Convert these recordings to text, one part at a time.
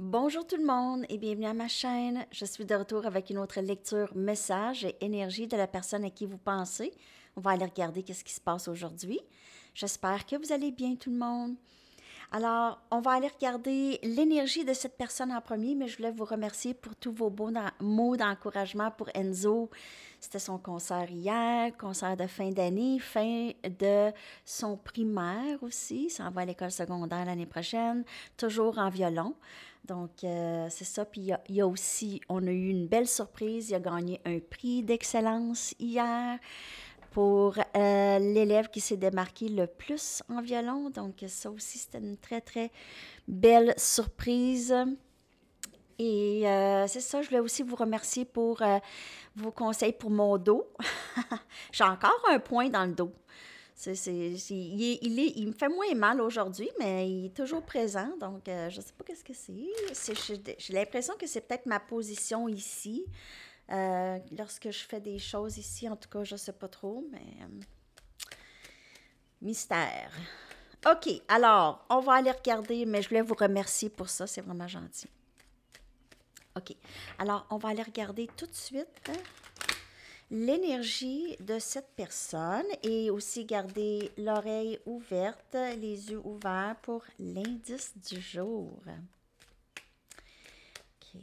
Bonjour tout le monde et bienvenue à ma chaîne. Je suis de retour avec une autre lecture message et énergie de la personne à qui vous pensez. On va aller regarder qu'est-ce qui se passe aujourd'hui. J'espère que vous allez bien tout le monde. Alors, on va aller regarder l'énergie de cette personne en premier, mais je voulais vous remercier pour tous vos beaux mots d'encouragement pour Enzo. C'était son concert hier, concert de fin d'année, fin de son primaire aussi. Il s'en va à l'école secondaire l'année prochaine, toujours en violon. Donc, c'est ça. Puis, il y a aussi, on a eu une belle surprise. Il a gagné un prix d'excellence hier pour l'élève qui s'est démarqué le plus en violon. Donc, ça aussi, c'était une très, très belle surprise. Et c'est ça, je voulais aussi vous remercier pour vos conseils pour mon dos. J'ai encore un point dans le dos. Il me fait moins mal aujourd'hui, mais il est toujours présent. Donc, je ne sais pas qu'est-ce que c'est. J'ai l'impression que c'est peut-être ma position ici. Lorsque je fais des choses ici, en tout cas, je ne sais pas trop, mais mystère. OK, alors, on va aller regarder, mais je voulais vous remercier pour ça, c'est vraiment gentil. OK, alors, on va aller regarder tout de suite l'énergie de cette personne et aussi garder l'oreille ouverte, les yeux ouverts pour l'indice du jour. OK.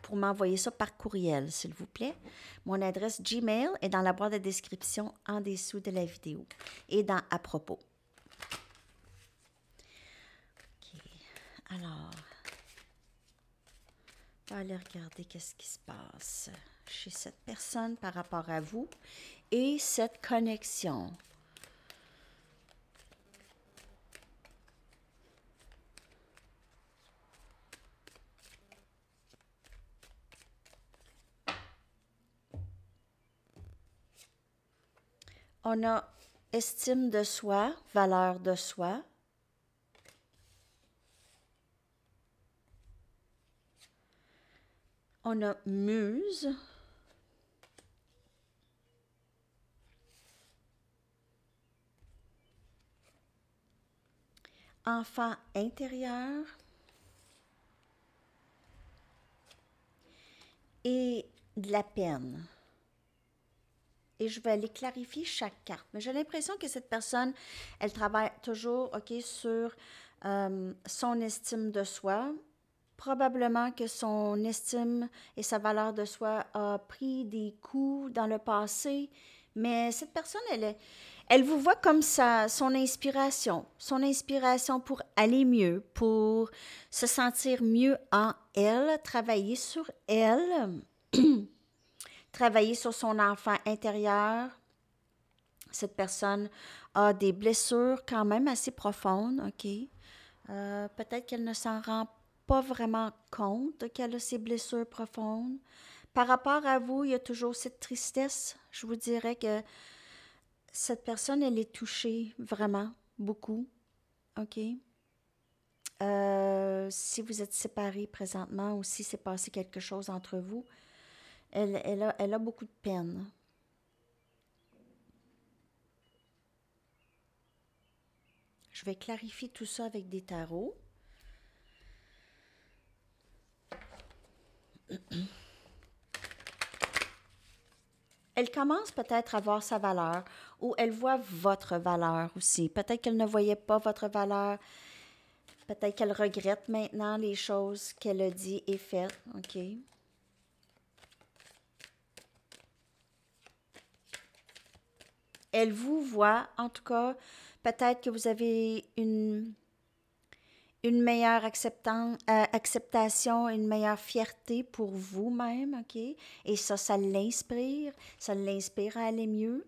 Pour m'envoyer ça par courriel, s'il vous plaît. Mon adresse Gmail est dans la boîte de description en dessous de la vidéo et dans à propos. OK. Alors, on va aller regarder qu'est-ce qui se passe chez cette personne par rapport à vous et cette connexion. On a estime de soi, valeur de soi. On a muse. Enfant intérieur. Et de la peine. Et je vais aller clarifier chaque carte. Mais j'ai l'impression que cette personne, elle travaille toujours, OK, sur son estime de soi. Probablement que son estime et sa valeur de soi a pris des coups dans le passé. Mais cette personne, elle vous voit comme son inspiration pour aller mieux, pour se sentir mieux en elle, travailler sur elle. Travailler sur son enfant intérieur. Cette personne a des blessures quand même assez profondes, OK? Peut-être qu'elle ne s'en rend pas vraiment compte qu'elle a ces blessures profondes. Par rapport à vous, il y a toujours cette tristesse. Je vous dirais que cette personne, elle est touchée vraiment beaucoup, OK? Si vous êtes séparés présentement ou si s'est passé quelque chose entre vous, elle a beaucoup de peine. Je vais clarifier tout ça avec des tarots. Elle commence peut-être à voir sa valeur ou elle voit votre valeur aussi. Peut-être qu'elle ne voyait pas votre valeur. Peut-être qu'elle regrette maintenant les choses qu'elle a dit et faites. OK? Elle vous voit, en tout cas, peut-être que vous avez une meilleure acceptation, une meilleure fierté pour vous-même, OK? Et ça l'inspire à aller mieux.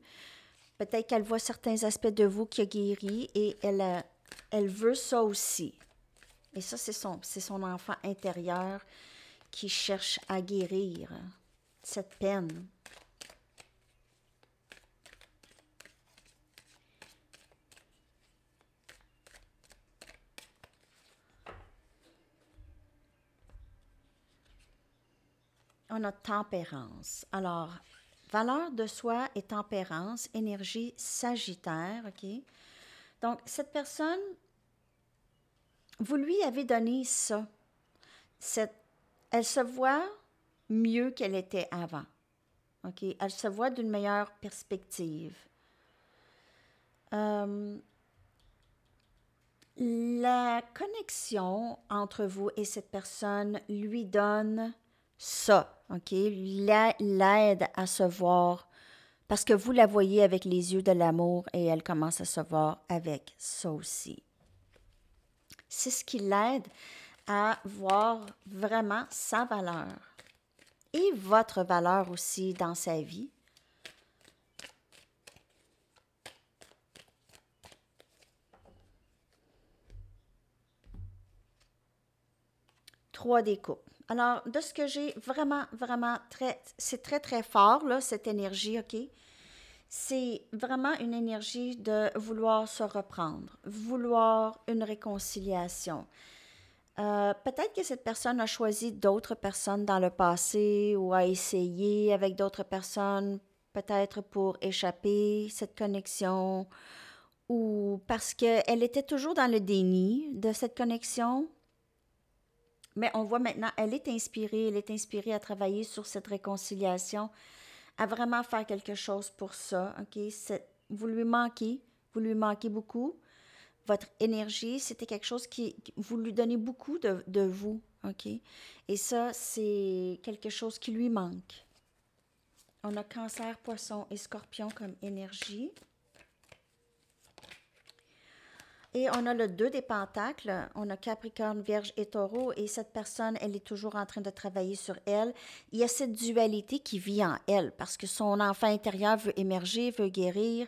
Peut-être qu'elle voit certains aspects de vous qui a guéri et elle veut ça aussi. Et ça, c'est son enfant intérieur qui cherche à guérir cette peine. On a tempérance. Alors, valeur de soi et tempérance, énergie sagittaire, OK? Donc, cette personne vous lui avez donné ça. Elle se voit mieux qu'elle était avant. OK? Elle se voit d'une meilleure perspective. La connexion entre vous et cette personne lui donne ça, OK? L'aide à se voir parce que vous la voyez avec les yeux de l'amour et elle commence à se voir avec ça aussi. C'est ce qui l'aide à voir vraiment sa valeur et votre valeur aussi dans sa vie. Trois des coupes. Alors, de ce que j'ai vraiment, c'est très, très fort, là, cette énergie, OK? C'est vraiment une énergie de vouloir se reprendre, vouloir une réconciliation. Peut-être que cette personne a choisi d'autres personnes dans le passé ou a essayé avec d'autres personnes, peut-être pour échapper cette connexion ou parce qu'elle était toujours dans le déni de cette connexion. Mais on voit maintenant, elle est inspirée à travailler sur cette réconciliation, à vraiment faire quelque chose pour ça, OK? Vous lui manquez beaucoup. Votre énergie, c'était quelque chose vous lui donnez beaucoup de vous, OK? Et ça, c'est quelque chose qui lui manque. On a Cancer, Poisson et Scorpion comme énergie. Et on a le 2 des pentacles, on a Capricorne, Vierge et Taureau, et cette personne, elle est toujours en train de travailler sur elle. Il y a cette dualité qui vit en elle, parce que son enfant intérieur veut émerger, veut guérir,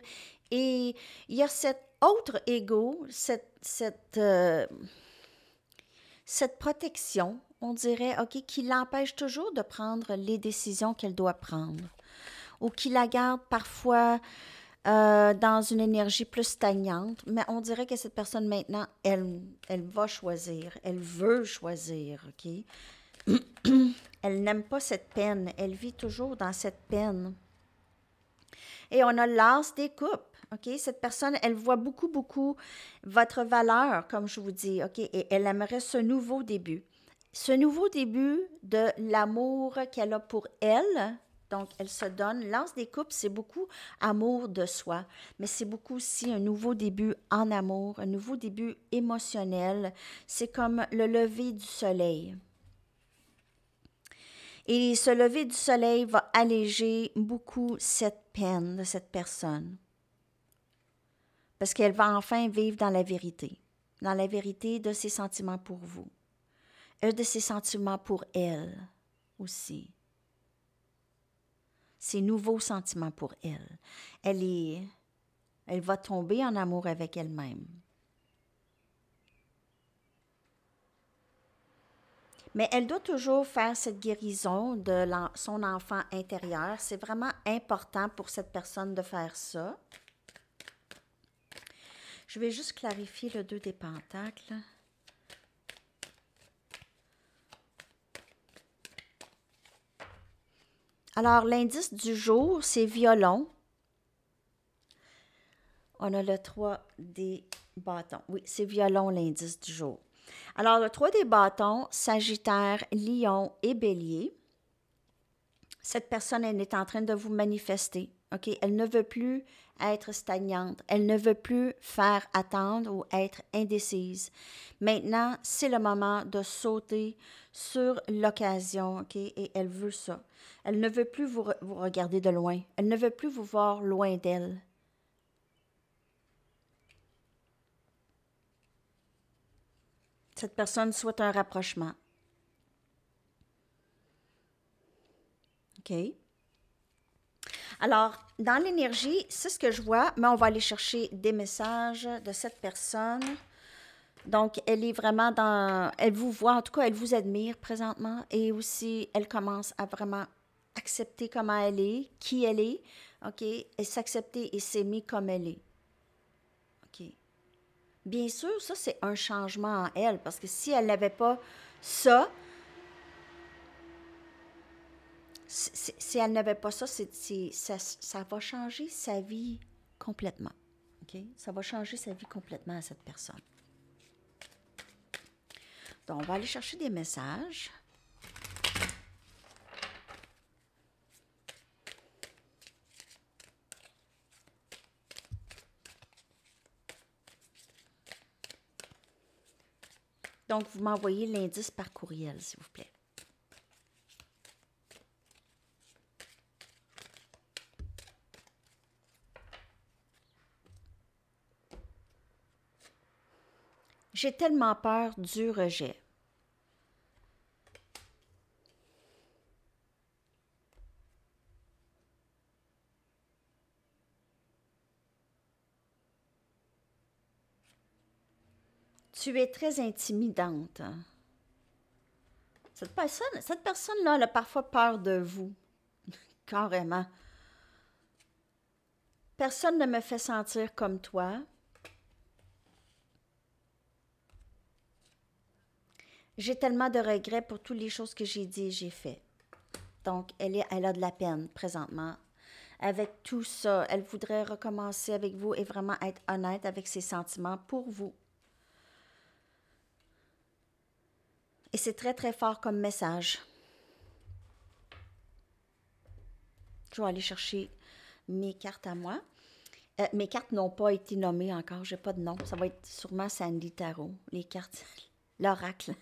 et il y a cet autre ego, cette protection, on dirait, OK, qui l'empêche toujours de prendre les décisions qu'elle doit prendre, ou qui la garde parfois dans une énergie plus stagnante, mais on dirait que cette personne maintenant, elle va choisir, elle veut choisir, OK? Elle n'aime pas cette peine, elle vit toujours dans cette peine. Et on a l'as des coupes, OK? Cette personne, elle voit beaucoup votre valeur, comme je vous dis, OK? Et elle aimerait ce nouveau début. Ce nouveau début de l'amour qu'elle a pour elle. Donc, elle se donne. L'as des coupes, c'est beaucoup amour de soi, mais c'est beaucoup aussi un nouveau début en amour, un nouveau début émotionnel. C'est comme le lever du soleil. Et ce lever du soleil va alléger beaucoup cette peine de cette personne. Parce qu'elle va enfin vivre dans la vérité de ses sentiments pour vous, et de ses sentiments pour elle aussi. Ses nouveaux sentiments pour elle. Elle va tomber en amour avec elle-même. Mais elle doit toujours faire cette guérison de son enfant intérieur. C'est vraiment important pour cette personne de faire ça. Je vais juste clarifier le 2 des pentacles. Alors, l'indice du jour, c'est violon. On a le 3 des bâtons. Oui, c'est violon, l'indice du jour. Alors, le 3 des bâtons, Sagittaire, Lion et Bélier. Cette personne, elle est en train de vous manifester. OK? Elle ne veut plus être stagnante. Elle ne veut plus faire attendre ou être indécise. Maintenant, c'est le moment de sauter sur l'occasion. OK? Et elle veut ça. Elle ne veut plus vous regarder de loin. Elle ne veut plus vous voir loin d'elle. Cette personne souhaite un rapprochement. OK? Alors, dans l'énergie, c'est ce que je vois, mais on va aller chercher des messages de cette personne. Donc, elle est vraiment dans... Elle vous voit, en tout cas, elle vous admire présentement et aussi, elle commence à vraiment accepter comment elle est, qui elle est, OK? Et s'accepter et s'aimer comme elle est. OK? Bien sûr, ça, c'est un changement en elle, parce que si elle n'avait pas ça, si elle n'avait pas ça, ça va changer sa vie complètement. OK? Ça va changer sa vie complètement à cette personne. Donc, on va aller chercher des messages. Donc, vous m'envoyez l'indice par courriel, s'il vous plaît. J'ai tellement peur du rejet. Tu es très intimidante. Cette personne-là, elle a parfois peur de vous. Carrément. Personne ne me fait sentir comme toi. J'ai tellement de regrets pour toutes les choses que j'ai dit et j'ai fait. Donc, elle a de la peine présentement. Avec tout ça, elle voudrait recommencer avec vous et vraiment être honnête avec ses sentiments pour vous. Et c'est très, très fort comme message. Je vais aller chercher mes cartes à moi. Mes cartes n'ont pas été nommées encore. Je n'ai pas de nom. Ça va être sûrement Sandy Tarot. Les cartes. L'oracle.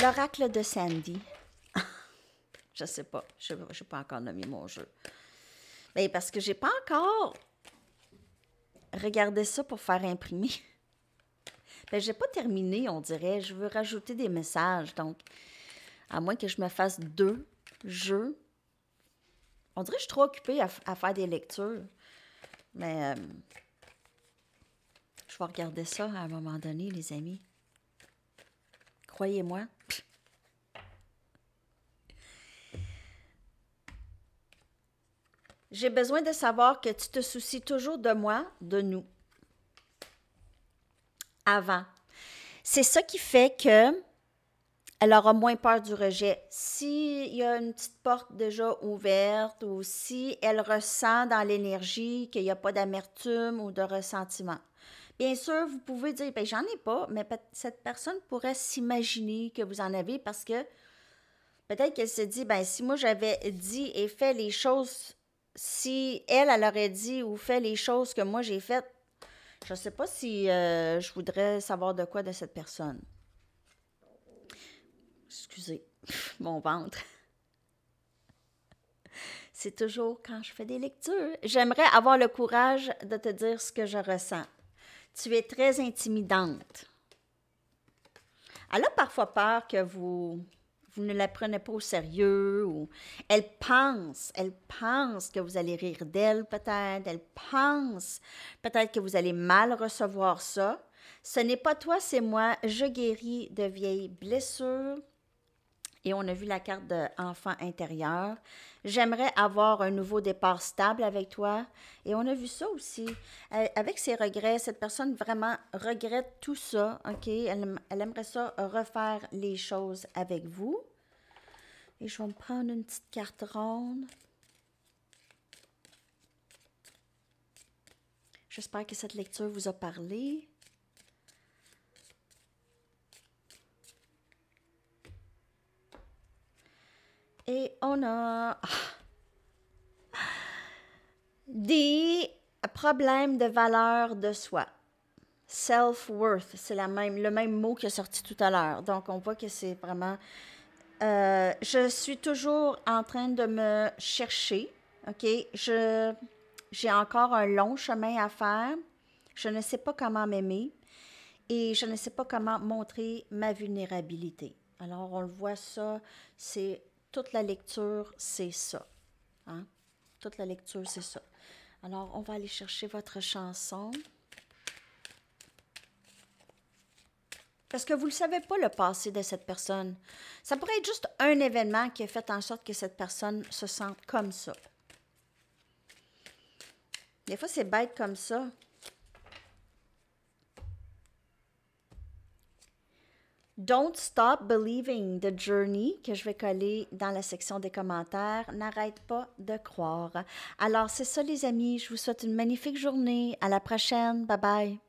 L'oracle de Sandy. Je ne sais pas. Je n'ai pas encore nommé mon jeu. Mais parce que je n'ai pas encore regardé ça pour faire imprimer. Je n'ai pas terminé, on dirait. Je veux rajouter des messages. Donc, à moins que je me fasse 2 jeux. On dirait que je suis trop occupée à faire des lectures. Mais je vais regarder ça à un moment donné, les amis. Croyez-moi. J'ai besoin de savoir que tu te soucies toujours de moi, de nous. Avant. C'est ça qui fait que elle aura moins peur du rejet. S'il y a une petite porte déjà ouverte ou si elle ressent dans l'énergie qu'il n'y a pas d'amertume ou de ressentiment. Bien sûr, vous pouvez dire, bien, j'en ai pas, mais cette personne pourrait s'imaginer que vous en avez parce que peut-être qu'elle se dit, bien, si moi j'avais dit et fait les choses, si elle aurait dit ou fait les choses que moi j'ai faites, je ne sais pas si je voudrais savoir de quoi de cette personne. Excusez, mon ventre. C'est toujours quand je fais des lectures. J'aimerais avoir le courage de te dire ce que je ressens. Tu es très intimidante. Elle a parfois peur que vous ne la prenez pas au sérieux. Ou elle pense que vous allez rire d'elle peut-être. Elle pense peut-être que vous allez mal recevoir ça. Ce n'est pas toi, c'est moi. Je guéris de vieilles blessures. Et on a vu la carte d'enfant intérieur. J'aimerais avoir un nouveau départ stable avec toi. Et on a vu ça aussi. Avec ses regrets, cette personne vraiment regrette tout ça. OK? Elle aimerait ça refaire les choses avec vous. Et je vais me prendre une petite carte ronde. J'espère que cette lecture vous a parlé. Et on a des problèmes de valeur de soi. Self-worth, c'est le même mot qui est sorti tout à l'heure. Donc, on voit que c'est vraiment... je suis toujours en train de me chercher, OK? J'ai encore un long chemin à faire. Je ne sais pas comment m'aimer et je ne sais pas comment montrer ma vulnérabilité. Alors, on le voit ça, c'est... Toute la lecture, c'est ça. Hein? Toute la lecture, c'est ça. Alors, on va aller chercher votre chanson. Parce que vous ne le savez pas, le passé de cette personne. Ça pourrait être juste un événement qui a fait en sorte que cette personne se sente comme ça. Des fois, c'est bête comme ça. Don't stop believing the journey, que je vais coller dans la section des commentaires. N'arrête pas de croire. Alors, c'est ça, les amis. Je vous souhaite une magnifique journée. À la prochaine. Bye bye.